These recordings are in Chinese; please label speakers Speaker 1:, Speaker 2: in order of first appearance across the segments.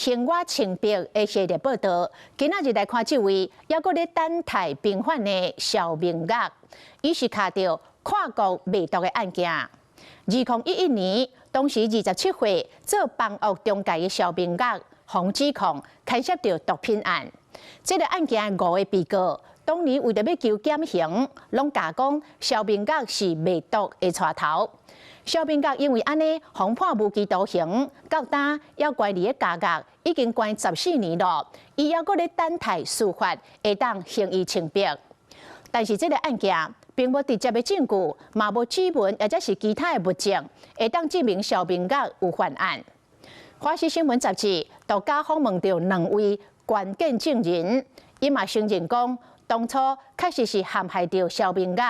Speaker 1: 青蛙青白的系列报道，今仔日来看这位还阁咧等待平反的肖明岳，伊是卡到跨国卖毒的案件。2011年，当时27岁做房屋中介的肖明岳，洪指控牵涉到毒品案。这个案件5个被告，当年为着要求减刑，拢假讲肖明岳是卖毒的带头。肖明岳因为安尼，被判无期徒刑，到今要关离的家业已经关14年了，伊还阁咧等待司法会当刑伊清白。但是这个案件并无直接的证据，嘛无指纹或者是其他的物证，会当证明肖明岳有犯案。华视新闻杂志独家访问到2位关键证人，伊嘛承认讲，当初确实是陷害到肖明岳。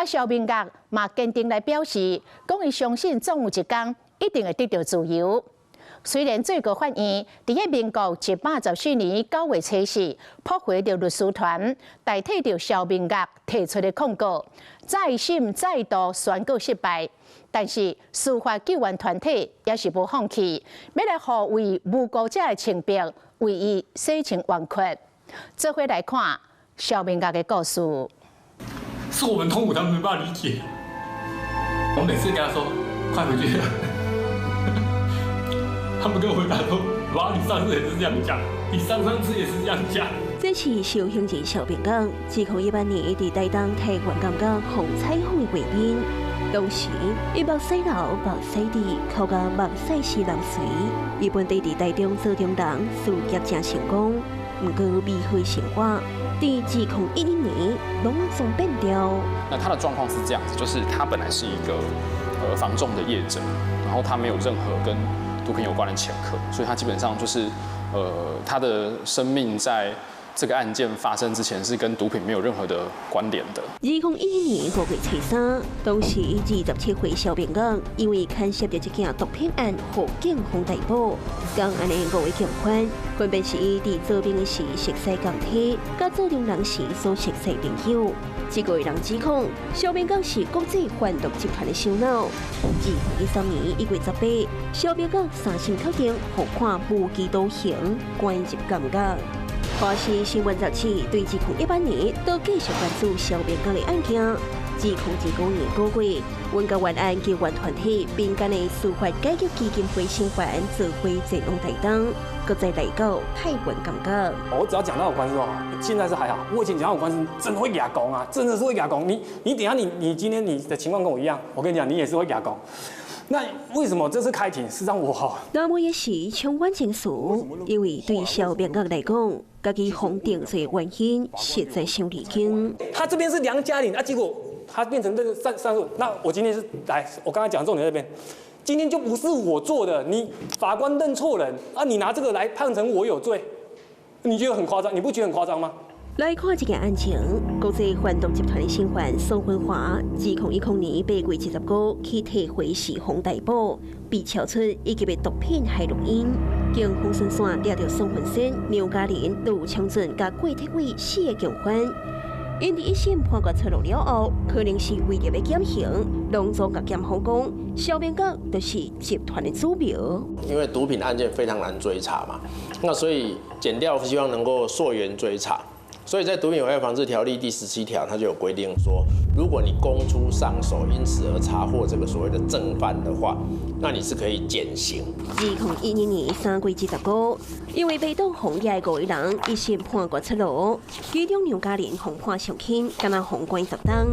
Speaker 1: 肖明岳嘛坚定来表示，讲伊相信总有一天一定会得到自由。虽然最高法院伫民国114年9月7日驳回着律师团代替着肖明岳提出的控告，再审再度宣告失败。但是司法救援团体也是无放弃，要来护卫无辜者的清白，为伊洗清冤屈。这回来看肖明岳的故事。
Speaker 2: 是我们痛苦，他们没办法理解。我每次跟他说：“快回去了。”他们跟我回答说：“哇，你上次也是这样讲，你上次也是这样讲。”
Speaker 3: 这是受刑人肖明岳指控18年伫台东替原监监洪彩虹的贵宾，当时伊目屎流、目屎滴，靠甲目屎是流水。伊本地伫台中做中人，事业真成功，不过未会成果。第2011年，拢总变掉。
Speaker 4: 那他的状况是这样子，就是他本来是一个房仲的业者，然后他没有任何跟毒品有关的前科，所以他基本上就是他的生命在这个案件发生之前是跟毒品没有任何的关联的。
Speaker 3: 2011年5月13日，当时27岁肖明岳因为牵涉着一件毒品案，获警方逮捕。刚安尼5位警官，分别是伊伫做兵时熟悉钢铁，甲做中人时所熟悉朋友。这个人指控肖明岳是国际贩毒集团的首脑。2013年1月18日，肖明岳3审确定获判无期徒刑，关入监狱。华视新闻杂志对2018年都继续关注肖明岳的案件。2019年9月，阮甲原案救援团体民间的司法解决基金会成员做会前往台东，搁再来到太原监狱。
Speaker 5: 我只要讲到有官司哦，现在是还好。我以前讲到有官司，真的会哑公啊，真的是会哑公。你等一下你今天你的情况跟我一样，我跟你讲，你也是会哑公。那为什么这次开庭是让我好？
Speaker 3: 那么也是充满情绪，因为对肖明岳来讲，家己封定罪原因实在伤离经。
Speaker 5: 他这边是梁家麟啊，结果他变成这个上诉。那我今天是来，我刚才讲重点这边，今天就不是我做的，你法官认错人啊，你拿这个来判成我有罪，你觉得很夸张？你不觉得很夸张吗？
Speaker 3: 来看这件案情，国际贩毒集团的成员宋文华，2010年8月19日去替回市方逮捕，被敲出以及被毒品害录音。警方顺线抓到宋文生、刘嘉玲、杜昌俊甲郭铁伟4个共犯。因伫1审判决出炉了后，可能是为着要减刑，拢总甲检方讲，肖明岳就是集团的主谋。
Speaker 6: 因为毒品案件非常难追查嘛，那所以检调希望能够溯源追查。所以在毒品危害防治条例第17条，它就有规定说，如果你供出上手，因此而查获这个所谓的正犯的话，那你是可以减刑。
Speaker 3: 2012年3月19日，因为被盗红叶5个人1审判决出炉，其中刘嘉玲被判上轻，敢若被关10天。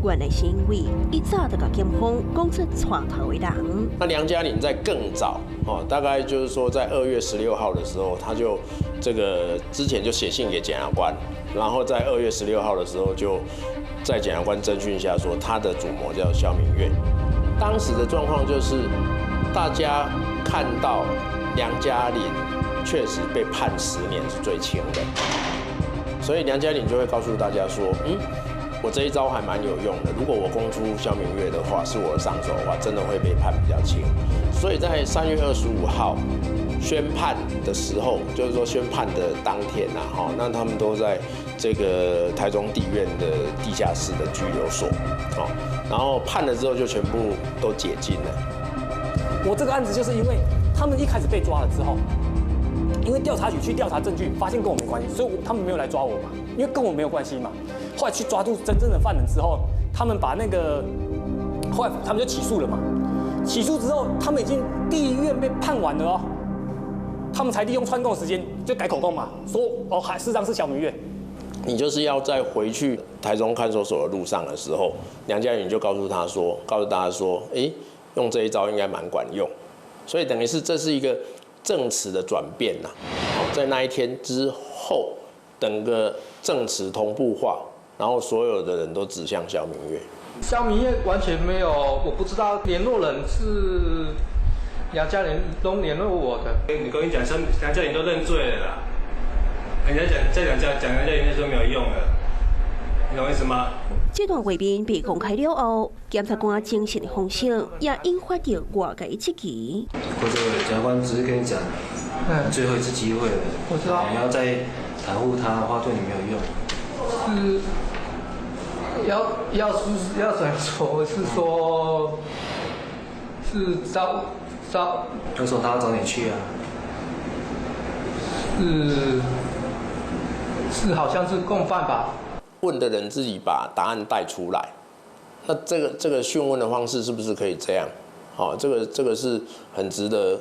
Speaker 3: 原来是因为一早就甲警方讲出带头的人。
Speaker 6: 那梁嘉玲在更早大概就是说在2月16号的时候，他就这个之前就写信给检察官，然后在2月16号的时候就在检察官侦讯下说他的主谋叫肖明岳。当时的状况就是大家看到梁嘉玲确实被判10年是最轻的，所以梁嘉玲就会告诉大家说，我这一招还蛮有用的。如果我供出肖明岳的话，是我的上手的话，真的会被判比较轻。所以在3月25号宣判的时候，就是说宣判的当天那他们都在这个台中地院的地下室的拘留所，然后判了之后就全部都解禁了。
Speaker 5: 我这个案子就是因为他们一开始被抓了之后，因为调查局去调查证据，发现跟我没关系，所以他们没有来抓我嘛，因为跟我没有关系嘛。后来去抓住真正的犯人之后，他们把那个，后来他们就起诉了嘛。起诉之后，他们已经地院被判完了哦，他们才利用串供时间就改口供嘛，说哦，事实上是小明月。
Speaker 6: 你就是要在回去台中看守所的路上的时候，梁家云就告诉大家说，用这一招应该蛮管用，所以等于是这是一个证词的转变呐。在那一天之后，整个证词同步化，然后所有的人都指向萧明月。
Speaker 7: 萧明月完全没有，我不知道联络人是梁家麟都联络我的。
Speaker 8: 你跟你讲，梁家麟都认罪了啦。人家讲梁家麟那时候没有用了，你懂我意思吗？
Speaker 3: 这段画面被公开了后，检察官精神的风声也引发着外界的质疑。
Speaker 8: 或者检察官只是跟你讲，最后一次机会了，
Speaker 7: 我知道。
Speaker 8: 你要再袒护他的话，对你没有用。
Speaker 7: 要怎么说？是说，是招。
Speaker 8: 那时候他要找你去啊。
Speaker 7: 是好像是共犯吧？
Speaker 6: 问的人自己把答案带出来，那这个讯问的方式是不是可以这样？这个是很值得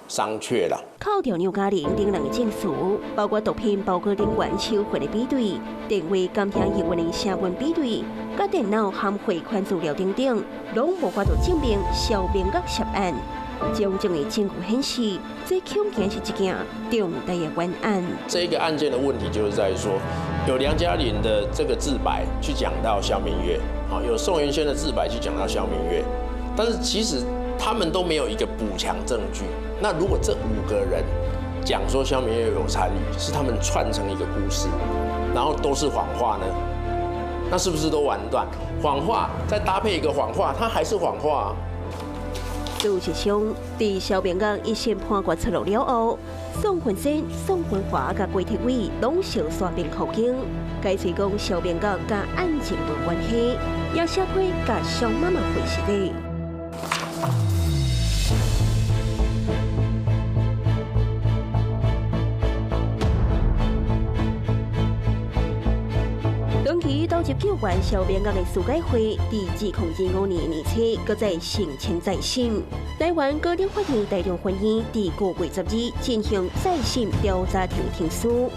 Speaker 6: 商榷啦。
Speaker 3: 考调梁家麟等人的证词，包括毒品包裹人员收回的比对、电话监听人员的声纹比对、甲电脑含汇款资料等等，拢无法度证明萧明月涉案。种种的证据显示，这恐惊是一件重大的冤案。
Speaker 6: 这个案件的问题就是在于说，有梁家麟的这个自白去讲到萧明月，有宋云轩的自白去讲到萧明月，但是其实他们都没有一个补强证据。那如果这5个人讲说萧明月有参与，是他们串成一个故事，然后都是谎话呢？那是不是都完蛋？谎话再搭配一个谎话，它还是谎话啊。
Speaker 3: 事实上，在萧明月一审判决出炉了后，宋群生、宋群华甲郭铁伟拢小刷面口径，解释讲萧明月甲案情无关系，也写批甲萧妈妈回实的。长期导致救援萧明月的司改会，在2005年年初，搁再申请再审。台湾高等法院台中分院在5月12日进行再审调查庭听书。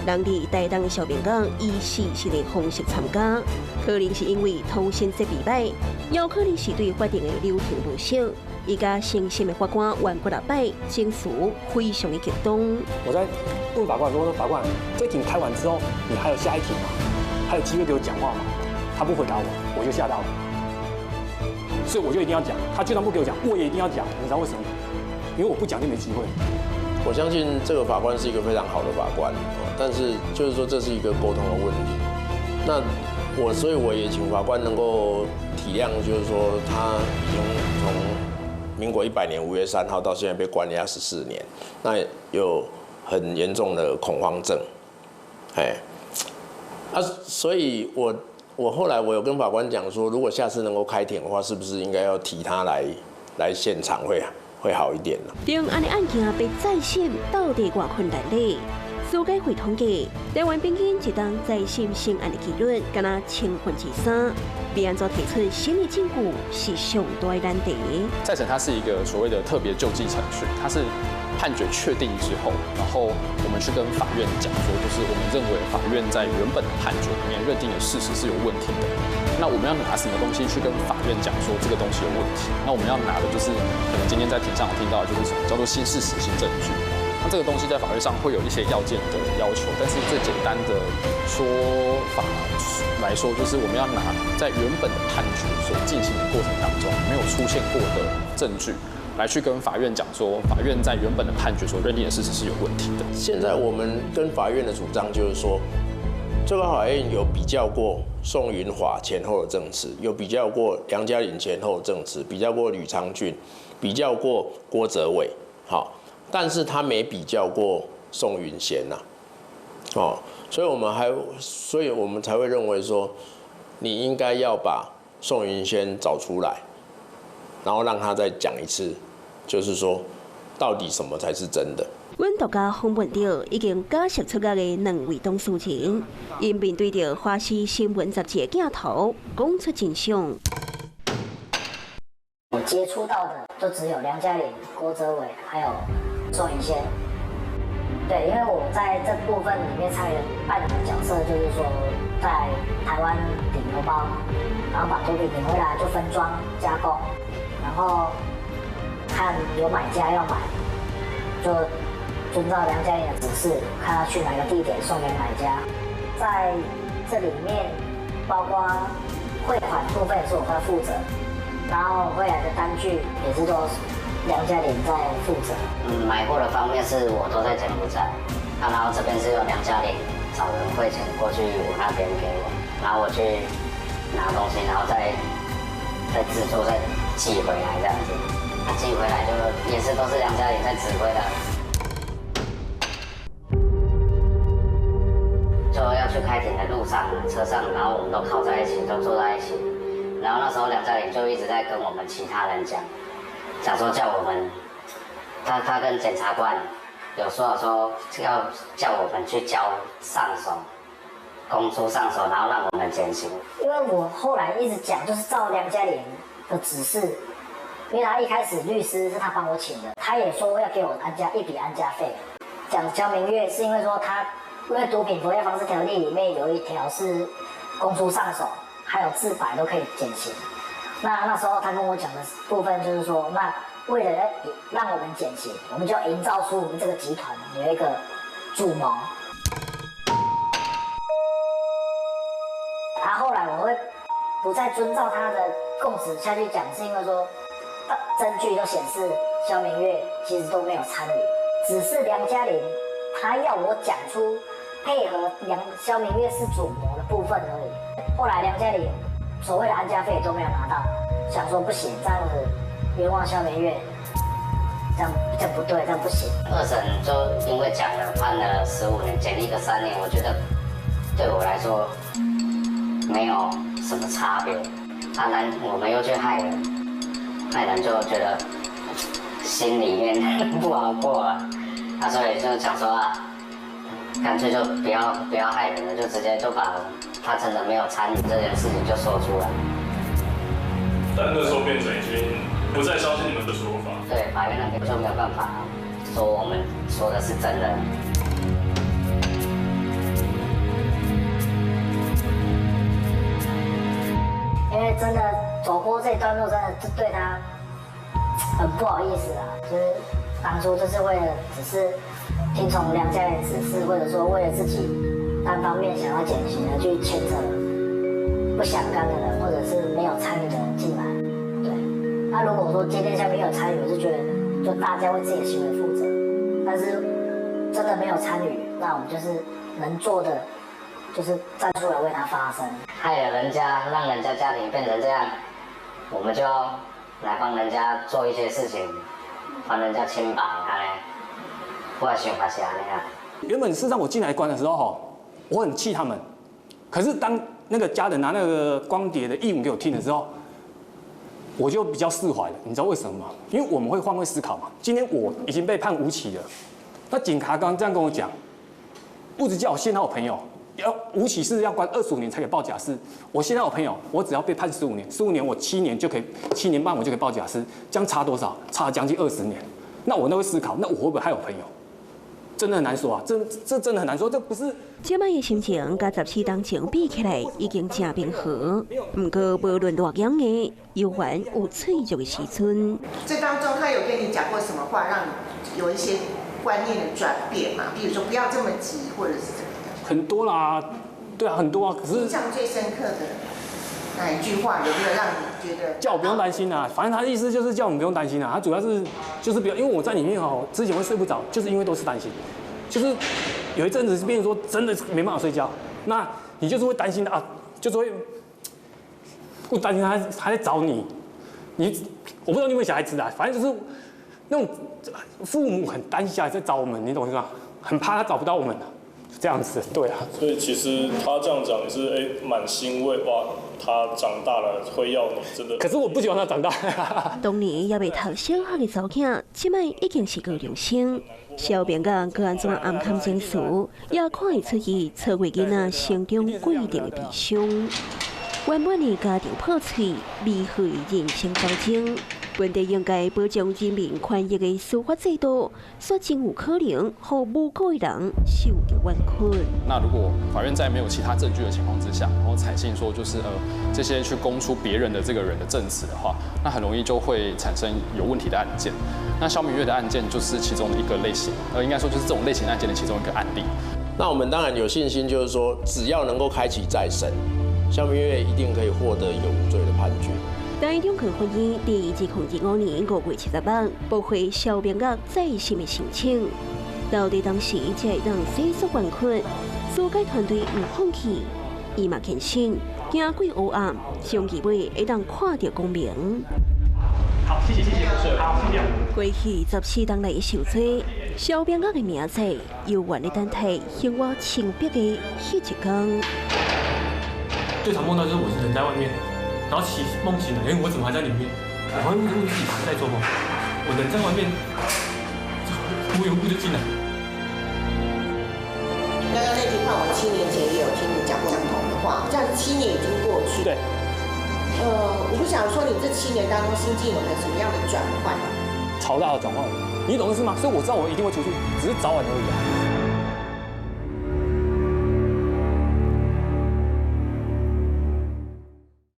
Speaker 3: 人伫台东的萧明月以事实的方式参加，可能是因为通讯设备歹，也有可能是对法定的流程不熟。伊甲审审的法官袁国立摆证词非常的激动。
Speaker 5: 我在问法官说：“法官，这庭开完之后，你还有下一庭吗？还有机会给我讲话吗？”他不回答我就吓到了。所以我就一定要讲，他就算不给我讲，我也一定要讲。你知道为什么？因为我不讲就没机会。
Speaker 6: 我相信这个法官是一个非常好的法官，但是就是说这是一个沟通的问题。那所以我也请法官能够体谅，就是说他已经从民国100年5月3号到现在被关了14年，那有很严重的恐慌症，所以我后来我有跟法官讲说，如果下次能够开庭的话，是不是应该要提他来现场会好一点呢？
Speaker 3: 重案的案件被再审，到底偌困难呢？司改会统计，台湾平均一档再审审案的几率，敢若3%。要安怎提出新的证据，是上大的难题。
Speaker 4: 再审它是一个所谓的特别救济程序，它是判决确定之后，然后我们去跟法院讲说，就是我们认为法院在原本的判决里面认定的事实是有问题的。那我们要拿什么东西去跟法院讲说这个东西有问题？那我们要拿的就是可能今天在庭上有听到的就是什么叫做新事实、新证据。那这个东西在法律上会有一些要件的要求，但是最简单的说法来说，就是我们要拿在原本的判决所进行的过程当中没有出现过的证据，来去跟法院讲说，法院在原本的判决所认定的事实是有问题的。
Speaker 6: 现在我们跟法院的主张就是说，最高法院有比较过宋云华前后的证词，有比较过梁家麟前后的证词，比较过吕昌俊，比较过郭哲伟，好。但是他没比较过宋云贤呐，所以我们才会认为说，你应该要把宋云贤找出来，然后让他再讲一次，就是说到底什么才是真的。
Speaker 3: 阮独家访问到已经假释出狱的2位当事人，因面对着华视新闻杂志的镜头，讲出真相。
Speaker 9: 我接触到的就只有梁嘉玲、郭哲伟还有宋颖仙。对，因为我在这部分里面扮演的角色就是说，在台湾顶邮包，然后把毒品领回来就分装加工，然后看有买家要买，就遵照梁嘉玲的指示，看他去哪个地点送给买家。在这里面，包括汇款部分也是我在负责，然后回来的单据也是都梁嘉玲在负责。
Speaker 10: 买货的方面是我都在柬埔寨，然后这边是由梁嘉玲找人汇钱过去我那边给我，然后我去拿东西，然后再制作再寄回来这样子。他寄回来就也是都是梁嘉玲在指挥的。就要去开庭的路上，车上，然后我们都靠在一起，都坐在一起。然后那时候梁嘉玲就一直在跟我们其他人讲说叫我们，他跟检察官有说要叫我们去交上手，公出上手，然后让我们减刑。
Speaker 9: 因为我后来一直讲，就是照梁嘉玲的指示，因为他一开始律师是他帮我请的，他也说要给我一笔安家费。讲焦明月是因为说他。因为毒品防治防治条例里面有一条是公出上手，还有自白都可以减刑。那时候他跟我讲的部分就是说，那为了让我们减刑，我们就要营造出我们这个集团有一个主谋。后来我会不再遵照他的供词下去讲，是因为说证据都显示萧明月其实都没有参与，只是梁嘉玲他要我讲出。配合萧明月是主谋的部分而已。后来梁嘉玲所谓的安家费都没有拿到，想说不行，这样子冤枉萧明月，这样不对，这样不行。
Speaker 10: 二审就因为讲了判了15年，减一个3年，我觉得对我来说没有什么差别。我们又去害人就觉得心里面不好过了，所以就想说干脆就不要害人了，就直接就把他真的没有参与这件事情就说出来。
Speaker 4: 但那时候变成已经不再相信你们的说法。
Speaker 10: 对，法院那边就没有办法说我们说的是真的。
Speaker 9: 因为真的走过这段路，真的就对他很不好意思啊，就是当初就是为了只是。听从梁嘉玲指示，或者说为了自己单方面想要减刑而去牵扯不相干的人，或者是没有参与的人进来。对，那如果说今天下面有参与，我就觉得就大家为自己的行为负责。但是真的没有参与，那我们就是能做的，就是站出来为他发声。
Speaker 10: 害了人家，让人家家庭变成这样，我们就要来帮人家做一些事情，还人家清白，我的想法是这样。
Speaker 5: 原本事实上我进来关的时候，我很气他们。可是当那个家人拿那个光碟的译文给我听的时候，我就比较释怀了。你知道为什么吗？因为我们会换位思考嘛。今天我已经被判无期了，那警察刚刚这样跟我讲，不止叫我陷害我朋友，无期是要关25年才可以报假释。我陷害我朋友，我只要被判15年，15年我7年就可以，7年半我就可以报假释，这样差多少？差将近20年。那我那会思考，那我会不会害我朋友？真的很难说啊，这真的很难说，这不是。
Speaker 3: 这摆的心情，甲14年前比起来，已经真平和。不过，无论偌严的，有还有脆弱的时阵。
Speaker 11: 这当中，他有跟你讲过什么话，让你有一些观念的转变嘛？比如说，不要这么急，或者是怎么样？
Speaker 5: 很多啦，对啊，很多啊。可是印
Speaker 11: 象最深刻的哪一句话，有没有让你觉得？
Speaker 5: 叫我不用担心啊，反正他的意思就是叫我们不用担心啊。他主要是就是不要，因为我在里面之前会睡不着，就是因为都是担心。就是有一阵子是变成说真的没办法睡觉，那你就是会担心啊，就是会担心他在找你，我不知道你有没有小孩子啊，反正就是那种父母很担心小孩在找我们，你懂是吧？很怕他找不到我们，这样子，对啊。
Speaker 12: 所以其实他这样讲也是蛮欣慰哇，他长大了会要你真的。
Speaker 5: 可是我不喜欢他长大。
Speaker 3: 当年也未读小学的查囝，即摆已经是高中生。小编讲个安怎暗藏情绪，也看得出伊错过囡仔成长规定的悲伤。原本的家庭破碎，美好的人生斗争。本地应该保障人民权益的司法制度，却真有可能让无辜的人受到冤屈。
Speaker 4: 那如果法院在没有其他证据的情况之下，然后采信说就是这些去供出别人的这个人的证词的话，那很容易就会产生有问题的案件。那肖明月的案件就是其中的一个类型，应该说就是这种类型案件的其中一个案例。
Speaker 6: 那我们当然有信心，就是说只要能够开启再审，肖明月一定可以获得一个无罪的判决。
Speaker 3: 台中区法院第2025年5月70日驳回肖明岳再审的申请。到底当时才会让申诉冤屈？司改团队唔放弃，伊嘛坚信行过黑暗，终其尾会当看到光明。
Speaker 2: 好，谢谢，好，谢谢。
Speaker 3: 过去14年来的受罪，肖明岳的名字由原的等待向我清白的迄一天。
Speaker 2: 最常梦到就是我人在外面。然后梦醒了，我怎么还在里面？我会问自己是在做梦。我人在外面，无缘无故就进来。
Speaker 11: 刚刚那句话，我7年前也有听你讲过相同的话，这样7年已经过去。
Speaker 5: 对。
Speaker 11: 我不想说你这7年当中心境有了什么样的转换？
Speaker 5: 超大的转换，你懂意思吗？所以我知道我一定会出去，只是早晚而已。